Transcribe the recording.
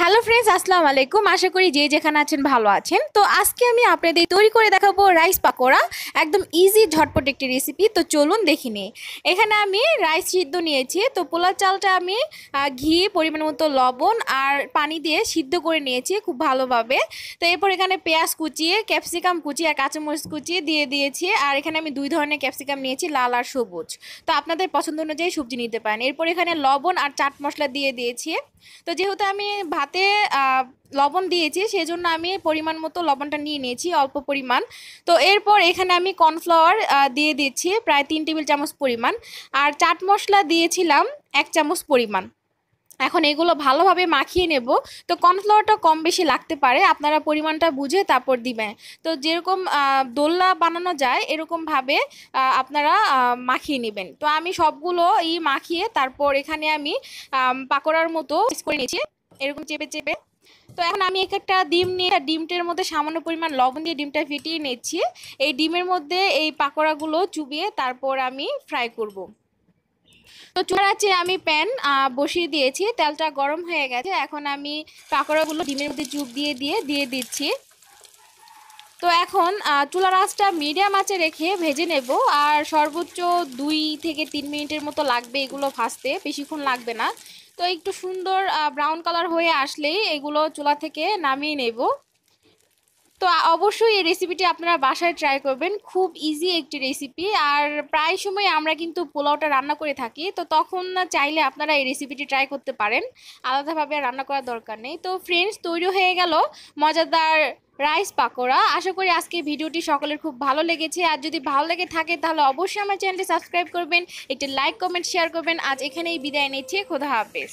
Hello friends, আসসালামু আলাইকুম। আশা করি যে যেখানে আছেন ভালো আছেন। তো আজকে আমি আপনাদের তৈরি করে দেখাবো রাইস পাকোড়া। একদম ইজি ঝটপট একটি রেসিপি। তো চলুন দেখি নিই। এখানে আমি রাইস সিদ্ধ নিয়েছি। তো পোলার চালটা আমি ঘি, পরিমাণ মতো লবণ আর পানি দিয়ে সিদ্ধ করে নিয়েছি খুব ভালোভাবে। তো এরপর এখানে পেঁয়াজ কুচিয়ে, ক্যাপসিকাম কুচিয়ে আর কাঁচামরিচ কুচিয়ে দিয়ে দিয়েছি। আর এখানে আমি দুই ধরনের ক্যাপসিকাম নিয়েছি, লাল আর সবুজ। তো আপনাদের পছন্দ অনুযায়ী সবজি নিতে পারেন। এরপর এখানে লবণ আর চাট মশলা দিয়ে দিয়েছি। তো যেহেতু আমি ভাতে লবণ দিয়েছি, সেজন্য আমি পরিমাণ মতো লবণটা নিয়ে নিয়েছি, অল্প পরিমাণ। তো এরপর এখানে আমি কর্নফ্লাওয়ার দিয়ে দিচ্ছি প্রায় 3 টেবিল চামচ পরিমাণ। আর চাট মশলা দিয়েছিলাম 1 চামচ পরিমাণ। এখন এগুলো ভালোভাবে মাখিয়ে নেব। তো কর্নফ্লাওয়ারটা কম বেশি লাগতে পারে, আপনারা পরিমাণটা বুঝে তারপর দিবেন। তো যেরকম দোল্লা বানানো যায় এরকমভাবে আপনারা মাখিয়ে নেবেন। তো আমি সবগুলো মাখিয়ে তারপর এখানে আমি পাকোড়ার মতো করে নিয়েছি, এরকম চেপে চেপে। তো এখন আমি একটা ডিম নিয়ে ডিমটার মধ্যে সামান্য পরিমাণ লবণ দিয়ে ডিমটা ফেটিয়ে নিচ্ছি। এই ডিমের মধ্যে এই পাকোড়াগুলো চুবিয়ে তারপর আমি ফ্রাই করব। তো চুলার আঁচে আমি প্যান বসিয়ে দিয়েছি, তেলটা গরম হয়ে গেছে। এখন আমি পাকোড়াগুলো ডিমের মধ্যে চুপ দিয়ে দিচ্ছি। তো এখন চুলার আঁচটা মিডিয়াম আঁচে রেখে ভেজে নেব। আর সর্বোচ্চ 2 থেকে 3 মিনিটের মতো লাগবে এগুলো ভাজতে, বেশিক্ষণ লাগবে না। তো একটু সুন্দর ব্রাউন কালার হয়ে আসলেই এগুলো চুলা থেকে নামিয়ে নেব। তো অবশ্যই এই রেসিপিটি আপনারা বাসায় ট্রাই করবেন, খুব ইজি একটি রেসিপি। আর প্রায় সময় আমরা কিন্তু পোলাওটা রান্না করে থাকি, তো তখন চাইলে আপনারা এই রেসিপিটি ট্রাই করতে পারেন, আলাদাভাবে রান্না করার দরকার নেই। তো ফ্রেন্ডস, তৈরি হয়ে গেল মজাদার রাইস পাকোড়া। আশা করি আজকে ভিডিওটি সকলের খুব ভালো লেগেছে। আর যদি ভালো লেগে থাকে তাহলে অবশ্যই আমার চ্যানেলটি সাবস্ক্রাইব করবেন, একটি লাইক কমেন্ট শেয়ার করবেন। আজ এখানেই বিদায় নিচ্ছি, খোদা হাফেজ।